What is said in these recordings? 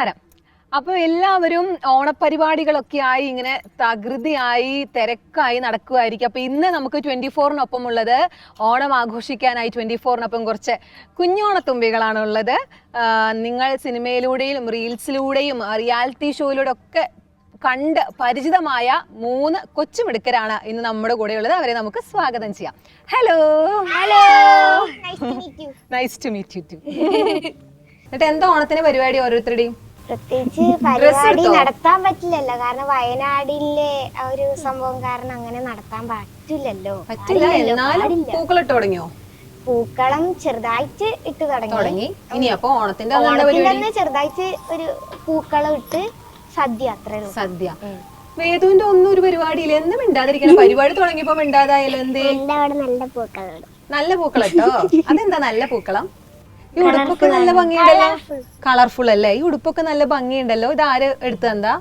നമസ്കാരം. അപ്പോൾ എല്ലാവരും ഓണപരിപാടികളൊക്കെ ആയി ഇങ്ങനെ തകൃതിയായി തിരക്കായി നടക്കുമായിരിക്കും. അപ്പോൾ ഇന്ന് നമുക്ക് 24-നൊപ്പം ഉള്ളത് ഓണം ആഘോഷിക്കാനായി 24-നൊപ്പം കുറച്ച് കുഞ്ഞോണത്തുമ്പികളാണ് ഉള്ളത്. നിങ്ങൾ സിനിമയിലൂടെയും റീൽസിലൂടെയും റിയാലിറ്റി ഷോയിലൂടെ ഒക്കെ കണ്ട് പരിചിതമായ 3 കൊച്ചുമിടുക്കരാണ് ഇന്ന് നമ്മുടെ കൂടെ ഉള്ളത്. അവരെ നമുക്ക് സ്വാഗതം ചെയ്യാം. Hello hello, nice to meet you too. എന്നിട്ട് എന്താ ഓണത്തിന് പരിപാടി ഓരോരുത്തരുടെയും? പ്രത്യേകിച്ച് പരിപാടി നടത്താൻ പറ്റില്ലല്ലോ, കാരണം വയനാടിലെ ഒരു സംഭവം കാരണം അങ്ങനെ നടത്താൻ പറ്റില്ലല്ലോ. എന്നാലും പൂക്കളിട്ട് തുടങ്ങിയോ? പൂക്കളം ചെറുതായിട്ട് ഇട്ട് തുടങ്ങി. ഇനി അപ്പൊ ഓണത്തിന്റെ ചെറുതായിട്ട് ഒരു പൂക്കളം ഇട്ട് സദ്യ, അത്രേ ഉള്ളൂ. സദ്യ. വേദുവിന്റെ ഒന്നും ഒരു പരിപാടിയില്ല. എന്ത് മിണ്ടാതിരിക്കണം? പരിപാടി തുടങ്ങിയപ്പോ മിണ്ടാതായാലും എന്തേ? നല്ല പൂക്കളട്ടോ. അതെന്താ നല്ല പൂക്കളം? ഈ ഉടുപ്പൊക്കെ നല്ല ഭംഗിയുണ്ടല്ലോ, കളർഫുൾ അല്ലേ? ഈ ഉടുപ്പൊക്കെ നല്ല ഭംഗിയുണ്ടല്ലോ. ഇത് ആര് എടുത്തതെന്താ?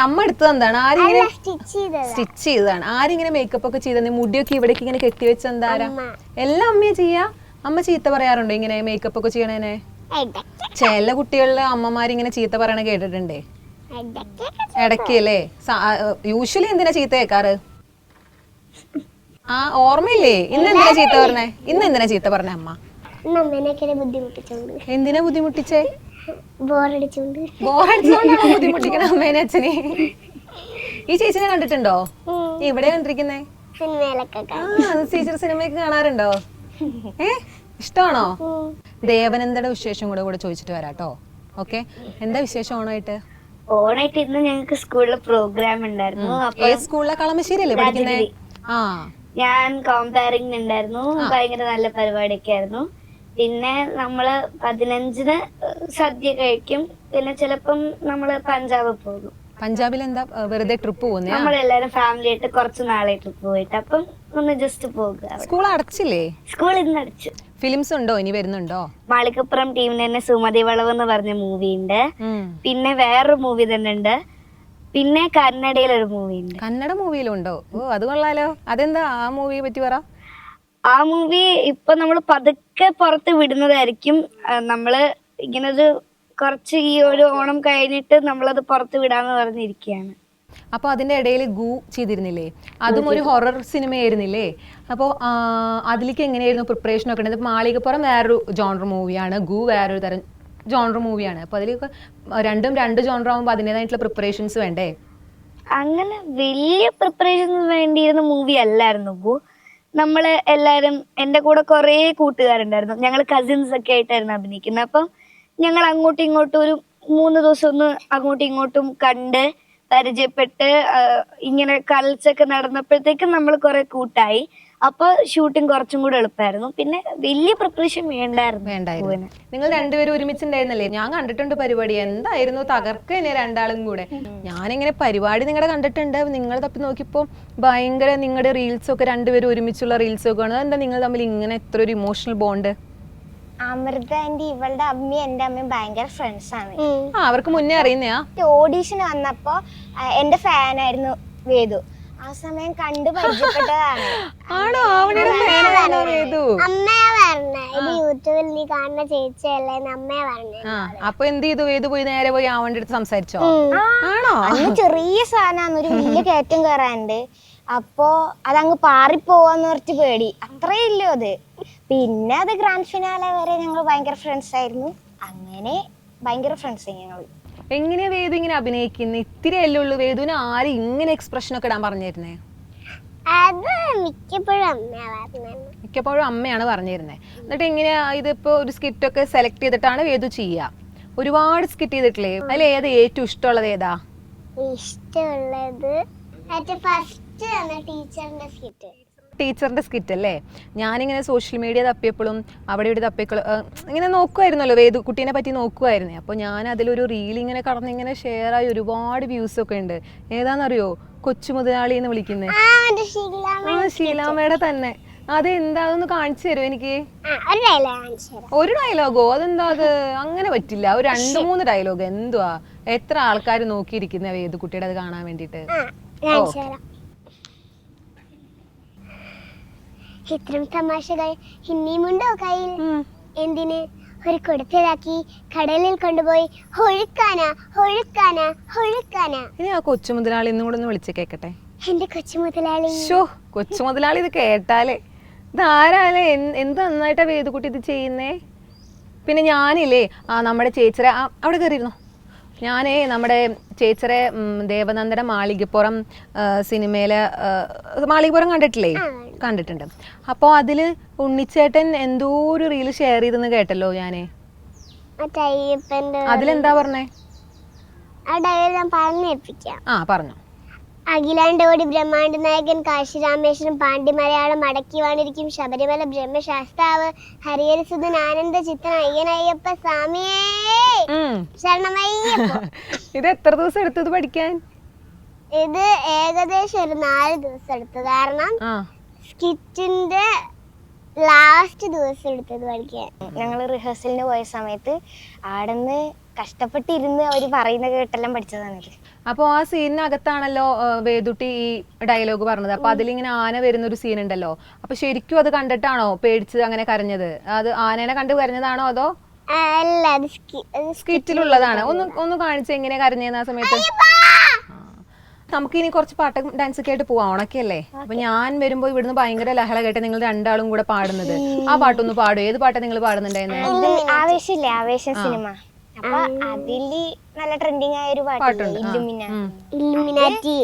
അമ്മ എടുത്തതെന്താണ്? ആരിങ്ങനെ സ്റ്റിച്ച് ചെയ്തതാണ്? ആരിങ്ങനെ മേക്കപ്പ് ഒക്കെ ചെയ്തത്? മുടിയൊക്കെ ഇവിടേക്ക് ഇങ്ങനെ കെട്ടിവെച്ചെന്താരാ? എല്ലാം അമ്മയെ ചെയ്യാ? അമ്മ ചീത്ത പറയാറുണ്ടോ ഇങ്ങനെ മേക്കപ്പ് ഒക്കെ ചെയ്യണേനെ? ചില കുട്ടികളിലെ അമ്മമാരിങ്ങനെ ചീത്ത പറയണ കേട്ടിട്ടുണ്ടേ, ഇടയ്ക്കല്ലേ? യൂഷ്വലി എന്തിനാ ചീത്ത കേൾക്കാറ്? ഓർമ്മയില്ലേ? ഇന്നെന്തിനാ ചീത്ത പറഞ്ഞേ? ഇന്നെന്തിനാ ചീത്ത പറഞ്ഞേ അമ്മ? എന്തിനാ ബുദ്ധിമുട്ടിച്ചേ? ബോറടിച്ചോണ്ടാണോ ബുദ്ധിമുട്ടിക്കണ അമ്മേനെ അച്ഛനെ? ഈ ചേച്ചിനെ കണ്ടിട്ടുണ്ടോ? ഇവിടെ കണ്ടിരിക്കുന്നേ? ടീച്ചർ സിനിമയൊക്കെ കാണാറുണ്ടോ? ഇഷ്ടമാണോ? ദേവനന്ദയുടെ വിശേഷം കൂടെ ചോദിച്ചിട്ട് വരാട്ടോ. ഓക്കെ, എന്താ വിശേഷം ഓണായിട്ട്? ഓണായിട്ട് ഇന്ന് ഞങ്ങൾക്ക് സ്കൂളിലെ പ്രോഗ്രാം ഉണ്ടായിരുന്നു. ഏത് സ്കൂളിലെ? കളമശ്ശേരി അല്ലേ പഠിക്കുന്നേ? ഞാൻ കോമ്പയറിംഗ് ഉണ്ടായിരുന്നു. ഭയങ്കര നല്ല പരിപാടിയൊക്കെ ആയിരുന്നു. പിന്നെ നമ്മള് 15-ന് സദ്യ കഴിക്കും. പിന്നെ ചിലപ്പം നമ്മള് പഞ്ചാബ് പോകും. പഞ്ചാബിൽ എന്താ വെറുതെ ട്രിപ്പ് പോകുന്നേ? നമ്മളെല്ലാരും ഫാമിലി ആയിട്ട് കുറച്ച് നാളെ ട്രിപ്പ് പോയിട്ട് അപ്പം ഒന്ന് ജസ്റ്റ് പോകുക. സ്കൂൾ അടച്ചില്ലേ? സ്കൂൾ ഇന്ന് അടച്ചു. ഫിലിംസ് ഉണ്ടോ? ഇനി വരുന്നുണ്ടോ? മാളികപ്പുറം ടീമിന് തന്നെ സുമതി വളവ് എന്ന് പറഞ്ഞ മൂവി ഉണ്ട്. പിന്നെ വേറൊരു മൂവി തന്നെ ഉണ്ട്. പിന്നെ കന്നഡയിലൊരു മൂവി ഉണ്ട്. കന്നഡ മൂവിയിലുണ്ടോ? ഓ, അത് കൊള്ളാലോ. അതെന്താ ആ മൂവിയെ പറ്റി പറ. ആ മൂവി ഇപ്പൊ നമ്മൾ പതുക്കെ പുറത്ത് വിടുന്നതായിരിക്കും. നമ്മള് ഇങ്ങനൊരു കുറച്ച് ഈ ഒരു ഓണം കഴിഞ്ഞിട്ട് നമ്മളത് പുറത്ത് വിടാന്ന് പറഞ്ഞിരിക്കുകയാണ്. അപ്പൊ അതിന്റെ ഇടയിൽ ഗു ചെയ്തിരുന്നില്ലേ? അതും ഒരു ഹൊറർ സിനിമയായിരുന്നില്ലേ? അപ്പോൾ അതിലേക്ക് എങ്ങനെയായിരുന്നു പ്രിപ്പറേഷൻ ഒക്കെ ഉണ്ടത്? മാളികപ്പുറം വേറൊരു ജോണർ മൂവിയാണ്, ഗു വേറൊരു തരം ജോണർ മൂവിയാണ്. അപ്പൊ അതിലേക്ക് രണ്ടും 2 ജോണർ ആകുമ്പോൾ അതിൻ്റെതായിട്ടുള്ള പ്രിപ്പറേഷൻസ് വേണ്ടേ? അങ്ങനെ വലിയ പ്രിപ്പറേഷൻസ് വേണ്ടിയിരുന്ന മൂവി അല്ലായിരുന്നു ഗു. നമ്മള് എല്ലാരും, എന്റെ കൂടെ കുറെ കൂട്ടുകാരുണ്ടായിരുന്നു. ഞങ്ങൾ കസിൻസ് ഒക്കെ ആയിട്ടായിരുന്നു അഭിനയിക്കുന്നത്. അപ്പം ഞങ്ങൾ അങ്ങോട്ടും ഇങ്ങോട്ടും ഒരു 3 ദിവസം ഒന്ന് അങ്ങോട്ടും ഇങ്ങോട്ടും കണ്ട് പരിചയപ്പെട്ട് ഇങ്ങനെ കളിച്ചൊക്കെ നടന്നപ്പോഴത്തേക്കും നമ്മൾ കുറെ കൂട്ടായി. അപ്പൊ ഷൂട്ടിംഗ് കുറച്ചും കൂടെ എളുപ്പമായിരുന്നു. പിന്നെ വലിയ പ്രിപ്പറേഷൻ വേണ്ടായിരുന്നു. നിങ്ങൾ രണ്ടുപേരും ഒരുമിച്ചുണ്ടായിരുന്നല്ലേ? ഞാൻ കണ്ടിട്ടുണ്ട് പരിപാടി. എന്തായിരുന്നു തകർക്കന്നെ രണ്ടാളും കൂടെ. ഞാനിങ്ങനെ പരിപാടി നിങ്ങളുടെ കണ്ടിട്ടുണ്ട്. നിങ്ങൾ തപ്പി നോക്കിയപ്പോ ഭയങ്കര നിങ്ങളുടെ റീൽസ് ഒക്കെ രണ്ടുപേരും ഒരുമിച്ചുള്ള റീൽസ് ഒക്കെ ആണ്. എന്താ നിങ്ങൾ തമ്മിൽ ഇങ്ങനെ എത്ര ഒരു ഇമോഷണൽ ബോണ്ട്? അമൃത ആന്റി ഇവളുടെ അമ്മയും എന്റെ അമ്മയും ഭയങ്കര ഫ്രണ്ട്സ് ആണ്. അവർക്ക് മുന്നേ അറിയുന്നയാ? ഓഡീഷൻ വന്നപ്പോ എന്റെ ഫാനായിരുന്നു വേദു. ആ സമയം കണ്ടു പരിചയപ്പെട്ടതാണ്. ആണോ? അപ്പൊ എന്ത് ചെയ്തു? വേദു പോയി നേരെ പോയി ആവന്റെ അടുത്ത് സംസാരിച്ചോ? ആണോ? അന്ന് ചെറിയ സാധനമാണ്, ഒരു വലിയ കയറ്റം കയറാനുണ്ട്. അപ്പോ അതങ്ങ് പാറിപ്പോവാന്ന് പറഞ്ഞിട്ട് പേടി, അത്രേ ഇല്ലോ അത്. പിന്നെ അത് ഗ്രാൻഡ് ഫിനാലെ വരെ ഞങ്ങൾ ഭയങ്കര ഫ്രണ്ട്സ് ആയിരുന്നു. അങ്ങനെ ഭയങ്കര ഫ്രണ്ട്സ് ഞങ്ങൾ. എങ്ങനെയാ വേദു ഇങ്ങനെ അഭിനയിക്കുന്നത്? ഇത്തിരി അല്ലേ ഉള്ളൂ. വേദുവിന് ആര് ഇങ്ങനെ എക്സ്പ്രഷൻ ഒക്കെ ഇടാൻ പറഞ്ഞിരുന്നേ? മിക്കപ്പോഴും അമ്മയാണ് പറഞ്ഞിരുന്നത്. എന്നിട്ട് എങ്ങനെയാ ഇതിപ്പോ ഒരു സ്കിറ്റ് ഒക്കെ സെലക്ട് ചെയ്തിട്ടാണ് വേദു ചെയ്യുക? ഒരുപാട് സ്കിറ്റ് ചെയ്തിട്ടില്ലേ? അതിൽ ഏത് ഏറ്റവും ഇഷ്ടമുള്ളത്? ഏതാ ഇഷ്ടമുള്ളത്? ടീച്ചറിന്റെ സ്കിറ്റ് അല്ലേ? ഞാനിങ്ങനെ സോഷ്യൽ മീഡിയ തപ്പിയപ്പോഴും അവിടെ ഇവിടെ തപ്പിയപ്പോഴും ഇങ്ങനെ നോക്കുമായിരുന്നല്ലോ, വേദു കുട്ടീനെ പറ്റി നോക്കുമായിരുന്നേ. അപ്പോൾ ഞാൻ അതിലൊരു റീൽ ഇങ്ങനെ കടന്നിങ്ങനെ ഷെയർ ആയി ഒരുപാട് വ്യൂസ് ഒക്കെ ഉണ്ട്. ഏതാണെന്നറിയോ? കൊച്ചു മുതലാളി എന്ന് വിളിക്കുന്നത്. ഷീലാമ്മയുടെ തന്നെ. അതെന്താന്ന് കാണിച്ചു തരുമോ എനിക്ക്? ഒരു ഡയലോഗോ? അതെന്താ അത്? അങ്ങനെ പറ്റില്ല. ഒരു 2-3 ഡയലോഗ്. എന്തുവാ? എത്ര ആൾക്കാർ നോക്കിയിരിക്കുന്ന വേദു കുട്ടിയുടെ അത് കാണാൻ വേണ്ടിട്ട്. ഇത്രയും തമാശകൾ ഹിന്ദിയുമുണ്ടോ കയ്യിൽ? എന്തിന്? ഒരു കുടത്തിലാക്കി കടലിൽ കൊണ്ടുപോയി ഒഴുക്കാന. ഇനി ആ കൊച്ചു മുതലാളി ഇന്നും കൂടെ ഒന്ന് വിളിച്ച് കേക്കട്ടെ. എന്റെ കൊച്ചു മുതലാളി. കൊച്ചു മുതലാളി ഇത് കേട്ടാലേ ഇതാരാലേ എന്ത് നന്നായിട്ടാ വേദുകുട്ടി ഇത് ചെയ്യുന്നേ. പിന്നെ ഞാനില്ലേ നമ്മുടെ ചേച്ചിരെ അവിടെ കയറിയിരുന്നോ, ഞാനേ നമ്മുടെ ചേച്ചിരെ ദേവനന്ദന മാളികപ്പുറം സിനിമയിലെ മാളികപ്പുറം കണ്ടിട്ടുണ്ട്. അപ്പോൾ അതിൽ ഉണ്ണിച്ചേട്ടൻ എന്തോ ഒരു റീല് ഷെയർ ചെയ്തെന്ന് കേട്ടല്ലോ ഞാനേ. അതിലെന്താ പറഞ്ഞേ? പറഞ്ഞു. അഖിലാണ്ടോടി ബ്രഹ്മാണ്ട നായകൻ കാശി രാമേശ്വരം പാണ്ഡ്യ മലയാളം അടക്കി വാണിരിക്കും ശബരിമല ബ്രഹ്മശാസ്താവ് ഹരിഹരസുധൻ ആനന്ദ ചിത്തൻ അയ്യനയ്യപ്പ സ്വാമിയേ ശരണമയ്യപ്പ. ഇത് എത്ര ദിവസം എടുത്തത് പഠിക്കാൻ? ഇത് ഏകദേശം ഒരു 4 ദിവസം എടുത്തു. കാരണം സ്കിറ്റിന്റെ ലാസ്റ്റ് ദിവസം എടുത്തത് പഠിക്കാൻ. ഞങ്ങൾ റിഹേഴ്സലിന് പോയ സമയത്ത് ആടെന്ന് കഷ്ടപ്പെട്ടിരുന്ന് അവർ പറയുന്ന കേട്ടെല്ലാം പഠിച്ചതാണിത്. അപ്പോൾ ആ സീനിനകത്താണല്ലോ വേദുട്ടി ഈ ഡയലോഗ് പറഞ്ഞത്. അപ്പൊ അതിലിങ്ങനെ ആന വരുന്ന ഒരു സീൻ ഉണ്ടല്ലോ. അപ്പൊ ശരിക്കും അത് കണ്ടിട്ടാണോ പേടിച്ച് അങ്ങനെ കരഞ്ഞത്? അത് ആനേനെ കണ്ട് കരഞ്ഞതാണോ അതോ സ്കിറ്റിലുള്ളതാണ്? ഒന്ന് കാണിച്ച് എങ്ങനെയാ കരഞ്ഞേന്ന് ആ സമയത്ത്. നമുക്കിനി കുറച്ച് പാട്ട് ഡാൻസ് ഒക്കെ ആയിട്ട് പോവാം, ഓണക്കല്ലേ. അപ്പൊ ഞാൻ വരുമ്പോ ഇവിടുന്ന് ഭയങ്കര ലഹള കേട്ട് നിങ്ങൾ രണ്ടാളും കൂടെ പാടുന്നത്. ആ പാട്ടൊന്ന് പാടും. ഏത് പാട്ടാ നിങ്ങൾ പാടുന്നുണ്ടായിരുന്നത്? ആവേശമില്ലേ, ആവേശം സിനിമ. അപ്പൊ അതില് നല്ല ട്രെൻഡിങ് ആയ ഒരു പാട്ടുണ്ട്, ഇല്ലുമിനാറ്റി.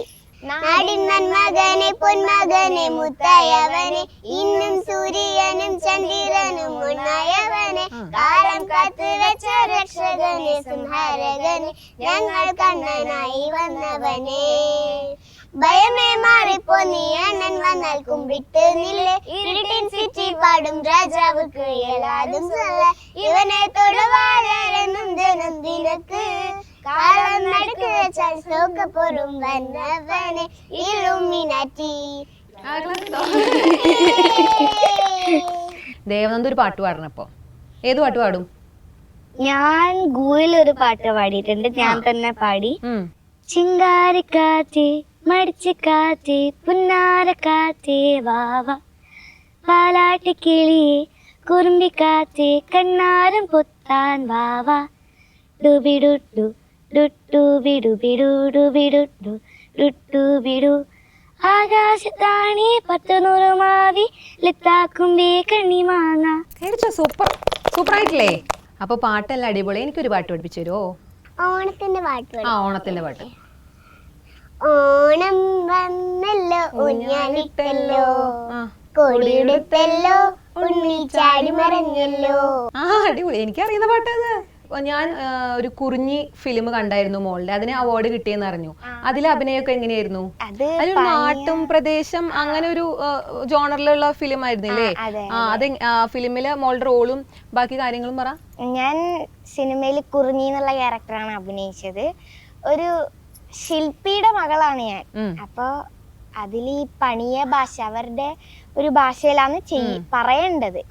നാടിൻ നന്മകനെ പൊന്മകനെ മുത്തായവനെ ഇന്നും സൂര്യനും ചന്ദ്രനും ഒന്നായവനെ കാലം കാത്തു വെച്ച രക്ഷകനെ സംഹാരകനെ ഞങ്ങൾ കണ്ണനായി വന്നവനെ. ഭയമേ മാറിപ്പോ നീ അണ്ണൻ വന്നാൽ കുമ്പിട്ട് നില്ലേ ഇരുട്ടിൻ സിറ്റി പാടും രാജാവുക്ക് എല്ലാതും ഇവനെ തൊടുവാരെന്നും ജനം നിനക്ക് കാലം നടക്ക് വെച്ചാൽ സോക്കപ്പൊറും വന്നവനെ ഇല്ലുമിനാറ്റി. ദേവനന്ദ ഒരു പാട്ട് പാടണപ്പോ ഏത് പാട്ട് പാടും? ഞാൻ ഗൂഗിലൊരു പാട്ട് പാടിയിട്ടുണ്ട്, ഞാൻ തന്നെ പാടി. ചിങ്കാരിക്കാറ്റേ മടിച്ചിക്കാറ്റേ പുന്നാരക്കാറ്റേ വാവ പാലാട്ടിക്കിളിയെ കുറുമ്പിക്കാറ്റേ കണ്ണാരം പൊത്താൻ വാവ ഡുബിഡുഡു ഡുട്ടു ബിഡു ബിഡു ഡുബിഡുഡു ഡുട്ടു ബിഡു ആകാശത്താണി 10 മാവി ലിത്താക്കുമ്പേ കണ്ണി മാങ്ങ. സൂപ്പർ സൂപ്പർ ആയിട്ടില്ലേ? അപ്പൊ പാട്ടെല്ലാം അടിപൊളി. എനിക്കൊരു പാട്ട് പഠിപ്പിച്ചു തരുമോ? ഓണത്തിന്റെ പാട്ട്. ഓണത്തിന്റെ പാട്ട്. ഓണം വന്നല്ലോ ഊഞ്ഞാലിട്ടല്ലോ കൊടിയെടുത്തല്ലോ ഉണ്ണി ചാടി മറഞ്ഞല്ലോ. അടിപൊളി, എനിക്കറിയുന്ന പാട്ടത്. ഞാൻ ഒരു കുറിഞ്ഞി ഫിലിം കണ്ടായിരുന്നു മോളുടെ, അതിന് അവാർഡ് കിട്ടിയെന്ന് അറിഞ്ഞു. അതിലെ അഭിനയൊക്കെ എങ്ങനെയായിരുന്നു? അതൊരു നാട്ടും പ്രദേശം അങ്ങനെ ഒരു ജോണറിലുള്ള ഫിലിം ആയിരുന്നില്ലേ? അത് ഫിലിമിലെ മോളുടെ റോളും ബാക്കി കാര്യങ്ങളും പറ. ഞാൻ സിനിമയിൽ കുറിഞ്ഞി എന്നുള്ള ക്യാരക്ടറാണ് അഭിനയിച്ചത്. ഒരു ശില്പിയുടെ മകളാണ് ഞാൻ. അപ്പൊ അതിൽ ഈ പണിയ ഭാഷ അവരുടെ ഒരു ഭാഷയിലാണ് പറയേണ്ടത്.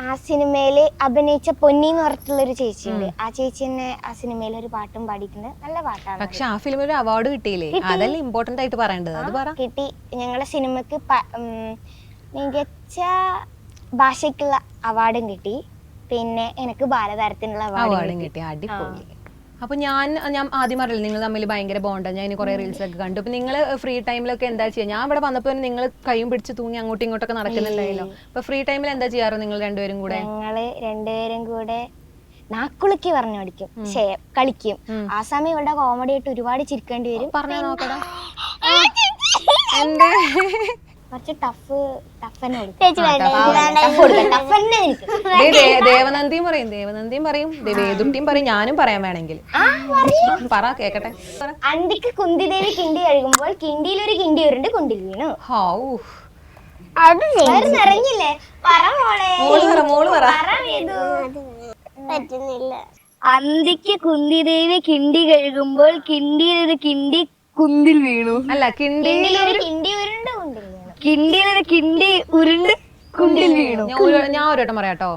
ആ സിനിമയില് അഭിനയിച്ച പൊന്നി എന്ന് പറഞ്ഞിട്ടുള്ള ഒരു ചേച്ചി ഉണ്ട്. ആ ചേച്ചി തന്നെ ആ സിനിമയിൽ ഒരു പാട്ടും പാടിയിട്ടുണ്ട്, നല്ല പാട്ടാണ്. പക്ഷെ ആ ഫിലിമിൽ ഒരു അവാർഡ് കിട്ടിയില്ലേ? അതല്ലേ ഇമ്പോർട്ടന്റ് ആയിട്ട് പറയേണ്ടത്. അത് പറ. കിട്ടി. ഞങ്ങളുടെ സിനിമക്ക് മികച്ച ഭാഷയ്ക്കുള്ള അവാർഡും കിട്ടി. പിന്നെ എനിക്ക് ബാലതാരത്തിനുള്ള അവാർഡും കിട്ടി. അടിപൊളി. അപ്പൊ ഞാൻ ആദ്യം അറിയില്ല നിങ്ങൾ തമ്മിൽ ഭയങ്കര ബോണ്ടാണ്. ഞാൻ കുറെ റീൽസ് ഒക്കെ കണ്ടു. അപ്പൊ നിങ്ങൾ ഫ്രീ ടൈമിലൊക്കെ എന്താ ചെയ്യുക? ഞാൻ ഇവിടെ വന്നപ്പോ നിങ്ങൾ കൈയും പിടിച്ച് തൂങ്ങി അങ്ങോട്ടും ഇങ്ങോട്ടൊക്കെ നടക്കുന്നുണ്ടായല്ലോ. അപ്പൊ ഫ്രീ ടൈമിൽ എന്താ ചെയ്യാറ് നിങ്ങൾ രണ്ടുപേരും കൂടെ? ഞങ്ങള് രണ്ടുപേരും കൂടെ നാക്കുളുക്കി പറഞ്ഞു പഠിക്കും, കളിക്കും. ആ സമയം ഇവിടെ കോമഡി ആയിട്ട് ഒരുപാട് ചിരിക്കേണ്ടി വരും. പറഞ്ഞാ നോക്കടാ. കുറച്ച് ടഫ് ദേവനന്ദിയും പറയും വേദുട്ടിയും പറയും, ഞാനും പറയാൻ വേണമെങ്കിൽ പറ കേക്കട്ടെ. അന്തിക്ക് കുന്തിദേവി കിണ്ടി കഴുകുമ്പോൾ കിണ്ടിയിൽ ഒരു കിണ്ടി ഉരുണ്ട് കുണ്ടിൽ വീണു. നിറഞ്ഞില്ലേ? അന്തിക്ക് കുന്തിദേവി കിണ്ടി കഴുകുമ്പോൾ കിണ്ടിയിൽ ഒരു കിണ്ടി കുന്തിൽ വീണു. അല്ല, കിണ്ടിയിലൊരു കിണ്ടി ഉരുണ്ട് കുണ്ടിൽ വീണു. കിണ്ടിയിലൊരു കിണ്ടി ഉരുണ്ട് കുണ്ടിൽ വീണു. ഞാൻ ഒരു വട്ടം പറയാട്ടോ.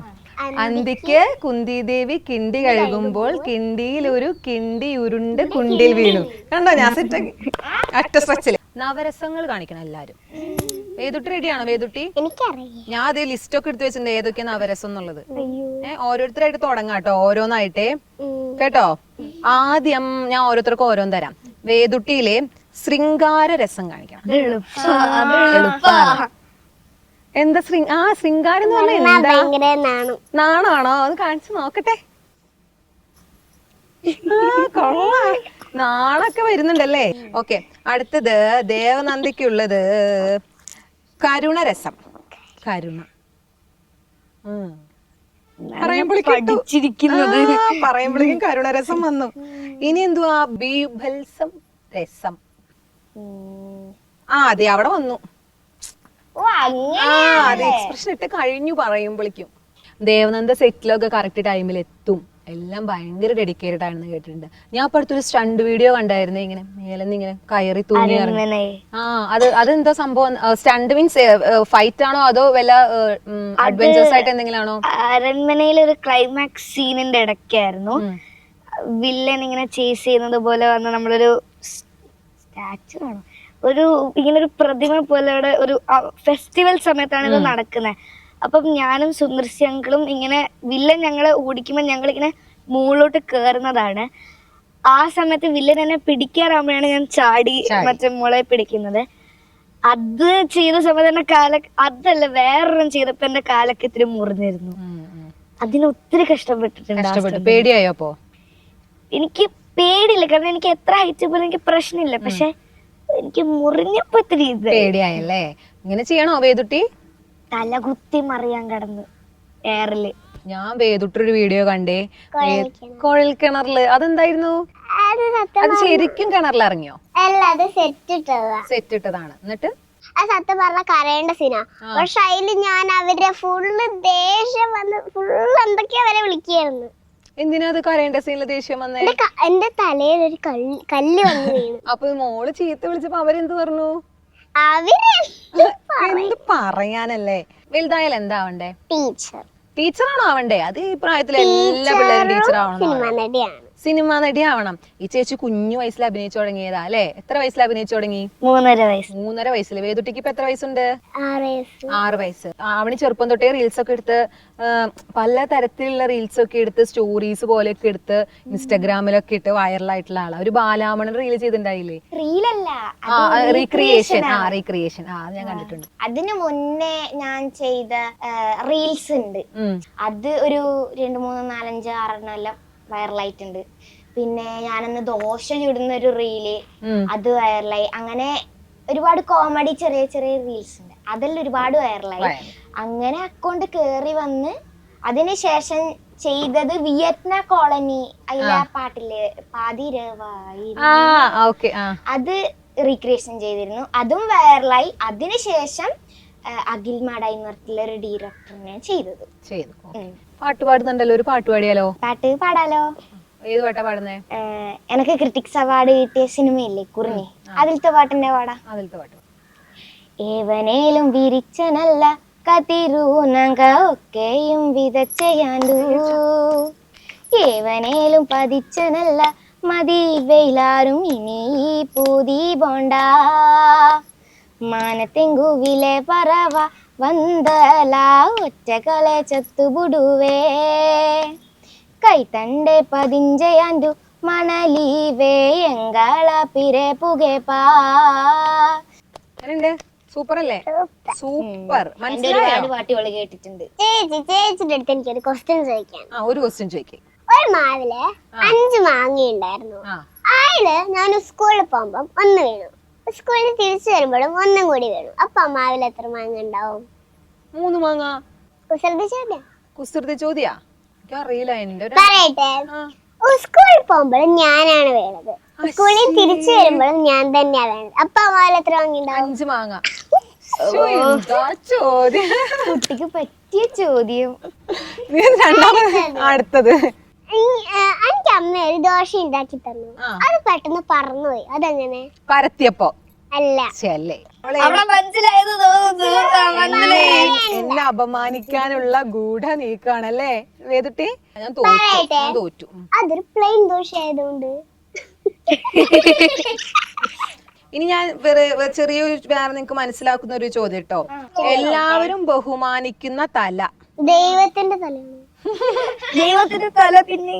അന്തിക്ക് കുന്തിദേവി കിണ്ടി കഴുകുമ്പോൾ കിണ്ടിയിൽ ഒരു കിണ്ടി ഉരുണ്ട് കുണ്ടിൽ വീണു. കണ്ടോ? ഞാൻ സെറ്റ് അറ്റ സ്ട്രെച്ചില് നവരസങ്ങൾ കാണിക്കണം എല്ലാരും. വേദുട്ടി റെഡിയാണോ വേദുട്ടി? എനിക്കറിയാം. ഞാൻ അതേ ലിസ്റ്റ് ഒക്കെ എടുത്ത് വെച്ചിട്ടുണ്ട് ഏതൊക്കെയാ നവരസം എന്നുള്ളത്. ഓരോരുത്തരായിട്ട് തുടങ്ങാം കേട്ടോ, ഓരോന്നായിട്ടേ കേട്ടോ. ആദ്യം ഞാൻ ഓരോരുത്തർക്കും ഓരോന്ന് തരാം. വേദുട്ടിയിലെ ശൃംഗാര രസം കാണിക്കണം. എളുപ്പമാണ്. എന്താ ശൃംഗാരം എന്ന് പറഞ്ഞാൽ എന്താ? ഭയങ്കര നാണം. നാണാണോ? അത് കാണിച്ചു നോക്കട്ടെ. കൊള്ളാം, നാണൊക്കെ വരുന്നുണ്ടല്ലേ. ഓക്കെ, അടുത്തത് ദേവനന്ദിക്കുള്ളത് കരുണരസം. കരുണ പറയുമ്പോഴേക്കും കരുണരസം വന്നു. ഇനി എന്തുവാ? ബീഭത്സം രസം. അതെ അവിടെ വന്നു. അത് എക്സ്പ്രഷൻ ഇട്ട് കഴിഞ്ഞു പറയുമ്പോഴേക്കും. ദേവനന്ദ സെറ്റിലൊക്കെ കറക്റ്റ് ടൈമിൽ എത്തും. എല്ലാം ഭയങ്കര ഡെഡിക്കേറ്റഡ് ആണെന്ന് കേട്ടിട്ടുണ്ട്. ഞാൻ ഇപ്പൊ അടുത്തൊരു സ്റ്റണ്ട് വീഡിയോ കണ്ടായിരുന്നു. ഇങ്ങനെ മേലെന്ന് ഇങ്ങനെ കയറി തൂങ്ങി അതെന്താ സംഭവം? സ്റ്റണ്ട് മീൻസ് ഫൈറ്റ് ആണോ അതോ വല്ല അഡ്വഞ്ചേഴ്സ് ആയിട്ട് എന്തെങ്കിലും ആണോ? അരൺമനയിലെ ഒരു ക്ലൈമാക്സ് സീനിന്റെ ഇടയ്ക്കായിരുന്നു വില്ലൻ ഇങ്ങനെ ചേസ് ചെയ്യുന്നത് പോലെ വന്ന് നമ്മളൊരു സ്റ്റാച്ചു ആണോ ഇങ്ങനെ ഒരു പ്രതിമ പോലെ അവിടെ ഒരു ഫെസ്റ്റിവൽ സമയത്താണ് ഇത് നടക്കുന്നത്. അപ്പം ഞാനും സുന്ദർശി അങ്കിളും ഇങ്ങനെ വില്ലൻ ഞങ്ങളെ ഓടിക്കുമ്പോൾ ഞങ്ങളിങ്ങനെ മുകളിലോട്ട് കയറുന്നതാണ്. ആ സമയത്ത് വില്ലൻ എന്നെ പിടിക്കാറാകുമ്പോഴാണ് ഞാൻ ചാടി മറ്റേ മുളെ പിടിക്കുന്നത്. അത് ചെയ്ത സമയത്ത് തന്നെ അതല്ല വേറൊരെണ്ണം ചെയ്തപ്പോ എന്റെ കാലൊക്കെ ഇത്തിരി മുറിഞ്ഞിരുന്നു. അതിന് ഒത്തിരി കഷ്ടപ്പെട്ടിട്ടുണ്ട്. പേടിയായോ അപ്പോ? എനിക്ക് പേടിയില്ല, കാരണം എനിക്ക് എത്ര ഹൈറ്റ് പോലും എനിക്ക് പ്രശ്നമില്ല. പക്ഷെ എനിക്ക് മുറിഞ്ഞപ്പോ ഇത്തിരി പേടിയായല്ലേ. ഇങ്ങനെ ചെയ്യണോ വേദുട്ടി? തലകുത്തി മറിയാൻ കടന്ന് എയറില്. ഞാൻ വേദുട്ടൊരു വീഡിയോ കണ്ടേ, കുഴൽ കിണറില്. അതെന്തായിരുന്നു? അത് ശരിക്കും കിണറിൽ ഇറങ്ങിയോ? അല്ല, അത് സെറ്റ് ഇട്ടതാണ്. എന്നിട്ട് അത് സത്യം പറഞ്ഞ കരയേണ്ട സീനാ. പക്ഷെ അതില് ഞാൻ അവരെ ഫുള്ള് ദേഷ്യം വന്ന് ഫുള്ള് എന്തൊക്കെയാ വരെ വിളിക്കായിരുന്നു. എന്തിനാ അത് കരയേണ്ട സീനില് ദേഷ്യം വന്നേ? എന്റെ തലയിൽ ഒരു കല്ല് വന്നു വീണു. അപ്പൊ മോള് ചീത്ത വിളിച്ചപ്പോ അവരെന്ത് പറഞ്ഞു? എന്ത് പറയാനല്ലേ. വലുതായാലും എന്താ ആവണ്ടേ? ടീച്ചറാണോ ആവണ്ടേ? അത് ഈ പ്രായത്തിലെ എല്ലാ പിള്ളേരും ടീച്ചർ ആവണം, സിനിമ നടി ആവണം. ഈ ചേച്ചി കുഞ്ഞു വയസ്സിൽ അഭിനയിച്ചു തുടങ്ങിയതാ അല്ലെ? എത്ര വയസ്സിൽ അഭിനയിച്ചു തുടങ്ങി? 3.5 വയസ്സിൽ. വേദുട്ടിക്ക് ഇപ്പൊ എത്ര വയസ്സുണ്ട്? 6 വയസ്സ്. അവന് ചെറുപ്പം തൊട്ടേ റീൽസ് ഒക്കെ എടുത്ത് പല തരത്തിലുള്ള റീൽസ് ഒക്കെ എടുത്ത് സ്റ്റോറീസ് പോലെയൊക്കെ എടുത്ത് ഇൻസ്റ്റാഗ്രാമിലൊക്കെ ഇട്ട് വൈറലായിട്ടുള്ള ആളാ. ഒരു ബാലാമണൻ റീൽ ചെയ്തിട്ടുണ്ടായില്ലേ? റീക്രിയേഷൻ. അത് ഞാൻ കണ്ടിട്ടുണ്ട്. അതിനു മുന്നേ ഞാൻ ചെയ്ത റീൽസ് ഉണ്ട്. അത് ഒരു 2, 3, 4, 5, 6 എല്ലാം വൈറലായിട്ടുണ്ട്. പിന്നെ ഞാനന്ന് ദോശ ചുടുന്ന ഒരു റീല്, അത് വൈറലായി. അങ്ങനെ ഒരുപാട് കോമഡി ചെറിയ ചെറിയ റീൽസ് ഉണ്ട്, അതെല്ലാം ഒരുപാട് വൈറലായി. അങ്ങനെ അക്കൗണ്ട് കേറി വന്ന് അതിനുശേഷം ചെയ്തത് വിയറ്റ്നാം കോളനി അതിലെ പാട്ടില് പാതിരവായി, അത് റീക്രിയേഷൻ ചെയ്തിരുന്നു. അതും വൈറലായി. അതിനുശേഷം അഖിൽ മാടായി എന്ന് പറഞ്ഞിട്ടുള്ള ഒരു ഡയറക്ടറിനെ ചെയ്തു. പാട്ട് പാടുന്നുണ്ടല്ലോ, ഒരു പാട്ട് പാടിയാലോ? പാട്ട് പാടാലോ. ഏത് പാട്ടാ പാടുന്നേ? എനിക്ക് ക്രിറ്റിക്സ് അവാർഡ് കിട്ടിയ സിനിമയില്ലേ കുറിഞ്ഞി, അതിലത്തെ പാട്ടിന്റെ പാടാ. അതിലത്തെ പാട്ട്. ഏവനേലും വിരിച്ചനല്ല കതിരൂനങ്ക ഒക്കെയും വിതച്ചയാണ്ടു, ഏവനേലും പതിച്ചനല്ല മതി വെയിലാരും ഇനി ഈ പൂതി പോണ്ട, മാനത്തെങ്കുവിലെ പറവ വന്തല ഒറ്റകളെ ചത്തുപുടുവേ, കൈത്തണ്ടെ പതിഞ്ചയാൻഡു മണലീവേ എങ്കള പിരെ പുകേപ്പാ. സൂപ്പർ അല്ലേ? സൂപ്പർ. ഒരുപാട് പാട്ടുകൾ കേട്ടിട്ടുണ്ട്. ചേച്ചിയുടെ അടുത്ത് എനിക്കൊരു ക്വസ്റ്റ്യൻ ചോദിക്കാൻ. ഒരു ക്വസ്റ്റ്യൻ ചോദിക്കും. ഒരു മാവില് 5 മാങ്ങ ഉണ്ടായിരുന്നു. അതില് ഞാൻ സ്കൂളിൽ പോകുമ്പോ 1 വീണു, സ്കൂളിൽ തിരിച്ചു വരുമ്പോഴും 1 കൂടി വീണു. അപ്പൊ മാവിൽ എത്ര മാങ്ങ ഉണ്ടാവും? 3 മാങ്ങ. കുസൃതി ചോദ്യാ? അറിയില്ല. പറയട്ടെ, സ്കൂളിൽ പോകുമ്പോഴും ഞാനാണ് വീണത്, സ്കൂളിൽ തിരിച്ചു വരുമ്പോഴും ഞാൻ തന്നെയാ വേണ്ടത്. അപ്പൊ മാവിൽ എത്ര മാങ്ങ ഉണ്ടാവും? 5 മാങ്ങ. ചോദ്യം കുട്ടിക്ക് പറ്റിയ ചോദ്യം. അടുത്തത്, എനിക്ക് അമ്മ ഒരു ദോശ ഉണ്ടാക്കി തന്നു, അത് പെട്ടെന്ന് പറന്നുപോയി. അതെങ്ങനെ? പരത്തിയപ്പോ? അല്ല. എന്നെ അപമാനിക്കാനുള്ള ഗൂഢ നീക്കാണല്ലേ വേദുട്ടി? ഞാൻ തോറ്റു. അതൊരു പ്ലെയിൻ ദോശ ആയതുകൊണ്ട്. ഇനി ഞാൻ ചെറിയൊരു വേറെ നിങ്ങക്ക് മനസ്സിലാക്കുന്ന ഒരു ചോദ്യം കേട്ടോ. എല്ലാവരും ബഹുമാനിക്കുന്ന തല. ദൈവത്തിന്റെ തലയാണ്. ദൈവത്തിന്റെ തല പിന്നെ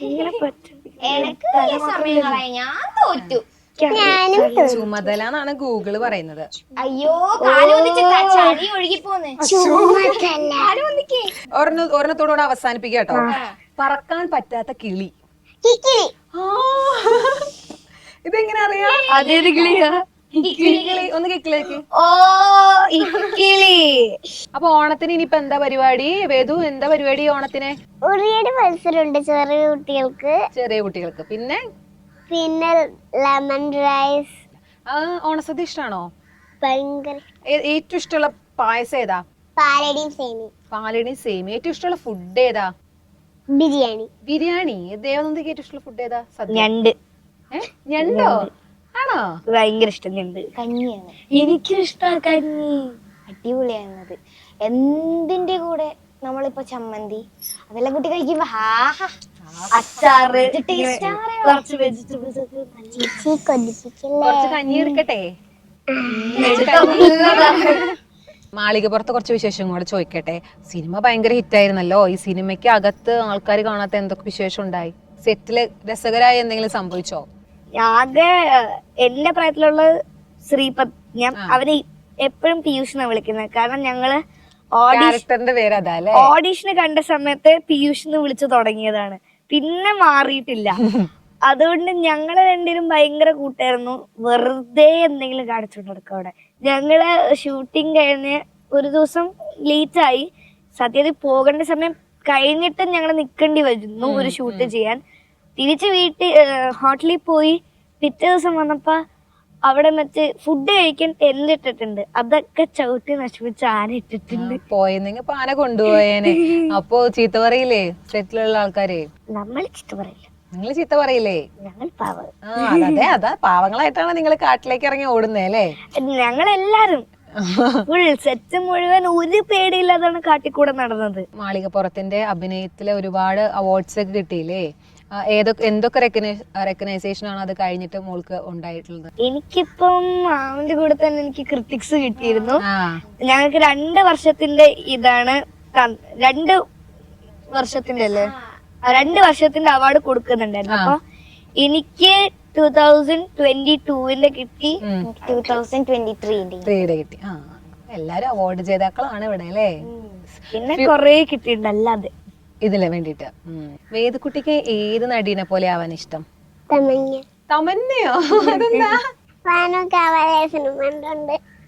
ഇങ്ങനെ പറ്റും. ഞാൻ തോറ്റു. ചുമതല എന്നാണ് ഗൂഗിള് പറയുന്നത്. അയ്യോ ചളി ഒഴുകി പോന്ന്. ഒരെണ്ണത്തോടുകൂടെ അവസാനിപ്പിക്കുക കേട്ടോ. പറക്കാൻ പറ്റാത്ത കിളി. ഇതെങ്ങനെ അറിയാം? അതേത് കിളിയാ? ഒന്ന് കിക്കിലേക്ക്. ഓ ഇക്കിളി. അപ്പൊ ഓണത്തിന് ഇനിയിപ്പോ എന്താ പരിപാടി? വേദു എന്താ പരിപാടി ഓണത്തിന്? ഒരുപാട് മത്സരമുണ്ട് ചെറിയ കുട്ടികൾക്ക്. പിന്നെ ലെമൺ റൈസ്. ഓണസദ്യ ഇഷ്ടാണോ? ഭയങ്കര. ഏറ്റവും ഇഷ്ടമുള്ള പായസം ഏതാ? പാലടിയും സേമി. ഏറ്റവും ഇഷ്ടമുള്ള ഫുഡ് ഏതാ? ബിരിയാണി. ദേവനന്ദയ്ക്ക് ഏറ്റവും ഇഷ്ടമുള്ള ഫുഡ് ഏതാ? ഞണ്ട്. ഞണ്ടോ? ആണോ? ഭയങ്കര ഇഷ്ടം ഞണ്ട്. കഞ്ഞിയാണ് എനിക്കും ഇഷ്ടമാണ് കഞ്ഞി. അടിപൊളിയായിരുന്നത്. എന്തിന്റെ കൂടെ നമ്മളിപ്പോ ചമ്മന്തി അതെല്ലാം കൂട്ടി കഴിക്കുമ്പോ അച്ചാറ്, കുറച്ച് വെജിറ്റബിൾസ് ഒക്കെ കുറച്ച് കഞ്ഞി എടുക്കട്ടെ. മാളികപ്പുറത്ത് കുറച്ച് വിശേഷം കൂടെ ചോദിക്കട്ടെ. സിനിമ ഭയങ്കര ഹിറ്റായിരുന്നല്ലോ. ഈ സിനിമയ്ക്ക് അകത്ത് ആൾക്കാർ കാണാത്ത എന്തൊക്കെ വിശേഷം ഉണ്ടായി? സെറ്റില് രസകരമായ എന്തെങ്കിലും സംഭവിച്ചോ? ആകെ എന്റെ പ്രായത്തിലുള്ള ശ്രീപത്, ഞാൻ അവനെ എപ്പോഴും പീയൂഷ് എന്നാണ് വിളിക്കുന്നത്. കാരണം ഞങ്ങള് ക്യാരക്ടറിന്റെ പേര് അതാ അല്ലേ? ഓഡീഷന് കണ്ട സമയത്ത് പീയൂഷ് എന്ന് വിളിച്ചു തുടങ്ങിയതാണ്, പിന്നെ മാറിയിട്ടില്ല. അതുകൊണ്ട് ഞങ്ങള് രണ്ടുപേരും ഭയങ്കര കൂട്ടായിരുന്നു. വെറുതെ എന്തെങ്കിലും കാണിച്ചോണ്ട് നടക്കും അവിടെ. ഞങ്ങള് ഷൂട്ടിങ് കഴിഞ്ഞ് ഒരു ദിവസം ലേറ്റ് ആയി. സത്യത്തിൽ പോകേണ്ട സമയം കഴിഞ്ഞിട്ട് ഞങ്ങൾ നിൽക്കേണ്ടി വരുന്നു ഒരു ഷൂട്ട് ചെയ്യാൻ. തിരിച്ച് ഹോട്ടലിൽ പോയി പിറ്റേ ദിവസം വന്നപ്പോ അവിടെ മറ്റേ ഫുഡ് കഴിക്കാൻ ടെന്റ് ഇട്ടിട്ടുണ്ട്. അതൊക്കെ ചവിട്ടി നശിപ്പിച്ച് ആന ഇട്ടിട്ടുണ്ട്. പോയെന്നെങ്കിൽ ആന കൊണ്ടുപോയേനെ. അപ്പൊ ചീത്ത പറയില്ലേ സെറ്റിലുള്ള ആൾക്കാരെ? നമ്മൾ ചീത്ത പറയില്ല. നിങ്ങൾ ചീത്ത പറയില്ലേ? ഞങ്ങൾ പാവം. അതാ പാവങ്ങളായിട്ടാണ് നിങ്ങൾ കാട്ടിലേക്ക് ഇറങ്ങി ഓടുന്നേ അല്ലേ? ഞങ്ങളെല്ലാരും ഫുൾ സെറ്റ് മുഴുവൻ ഒരു പേടിയില്ലാതാണ് കാട്ടിക്കൂടെ നടന്നത്. മാളികപ്പുറത്തിന്റെ അഭിനയത്തില് ഒരുപാട് അവാർഡ്സ് ഒക്കെ കിട്ടിയില്ലേ? എന്തൊക്കെ റെക്കഗ്നൈസേഷൻ ആണ് അത് കഴിഞ്ഞിട്ട് മോൾക്ക് ഉണ്ടായിട്ടുള്ളത്? എനിക്കിപ്പം അവന്റെ കൂടെ തന്നെ എനിക്ക് ക്രിട്ടിക്സ് കിട്ടിയിരുന്നു. ഞങ്ങൾക്ക് 2 വർഷത്തിന്റെ ഇതാണ് 2 വർഷത്തിന്റെ അല്ലേ 2 വർഷത്തിന്റെ അവാർഡ് കൊടുക്കുന്നുണ്ടായിരുന്നു. അപ്പൊ എനിക്ക് 2022 കിട്ടി, 2023 കിട്ടി. എല്ലാരും അവാർഡ് ജേതാക്കളാണ് ഇവിടെ അല്ലേ? പിന്നെ കൊറേ കിട്ടിയിട്ടുണ്ട് അല്ലാതെ ഇതിന് വേണ്ടിട്ട്. വേദക്കുട്ടിക്ക് ഏത് നടീനെ പോലെ ആവാൻ ഇഷ്ടം? തമന്നയോ? അതെന്താ?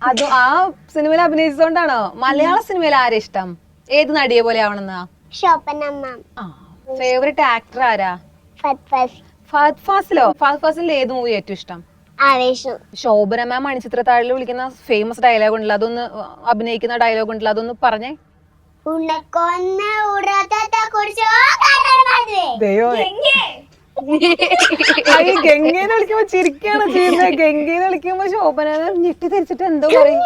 അത് ആ സിനിമയിൽ അഭിനയിച്ചോണ്ടാണോ? മലയാള സിനിമയിൽ ആരാ ഇഷ്ടം? ഏത് നടിയെ പോലെ ആവണമെന്നാ? ഫേവറേറ്റ് ആക്ടർ ആരാ? ഫഹദ് ഫാസിലോ? ഫഹദ് ഫാസിലിന്റെ ഏത് മൂവി ഏറ്റവും ഇഷ്ടം? ശോഭന മാം മണിച്ചിത്രത്താഴിൽ വിളിക്കുന്ന ഫേമസ് ഡയലോഗ് ഉണ്ടല്ലോ, അതൊന്ന് അഭിനയിക്കുന്ന ഡയലോഗ് ഉണ്ടല്ലോ, അതൊന്ന് പറഞ്ഞേ. ഗംഗേന്ന് വിളിക്കുമ്പോ ചിരിക്കാണ് ചെയ്യുന്നത്. ഗംഗേന്ന് വിളിക്കുമ്പോ ശോഭന ഞെട്ടി ധരിച്ചിട്ട് എന്തോ പറയും.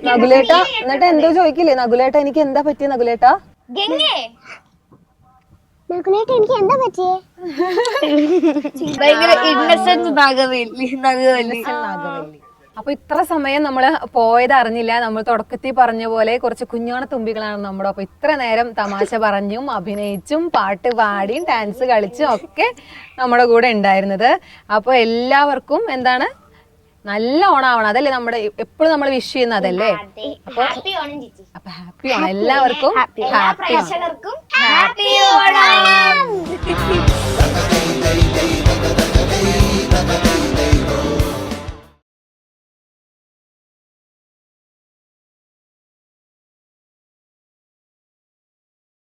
നകുലേട്ട എന്നിട്ട് എന്തോ ചോദിക്കില്ലേ? നകുലേട്ട എനിക്ക് എന്താ പറ്റിയ? നകുലേട്ടാ എനിക്ക് എന്താ പറ്റിയേ? ഭയങ്കര ഇന്നസെന്റ് നാഗവല്ലി. അപ്പൊ ഇത്ര സമയം നമ്മള് പോയത് അറിഞ്ഞില്ല. നമ്മൾ തുടക്കത്തിൽ പറഞ്ഞ പോലെ കുറച്ച് കുഞ്ഞോണ തുമ്പികളാണ് നമ്മുടെ. അപ്പൊ ഇത്ര നേരം തമാശ പറഞ്ഞും അഭിനയിച്ചും പാട്ട് പാടിയും ഡാൻസ് കളിച്ചും ഒക്കെ നമ്മുടെ കൂടെ ഉണ്ടായിരുന്നത്. അപ്പൊ എല്ലാവർക്കും എന്താണ് നല്ല ഓണാവണം, അതല്ലേ നമ്മുടെ എപ്പോഴും നമ്മൾ വിഷ് ചെയ്യുന്നത് അതല്ലേ? അപ്പൊ ഹാപ്പി ഓണം എല്ലാവർക്കും. ഹാപ്പി ഓണം.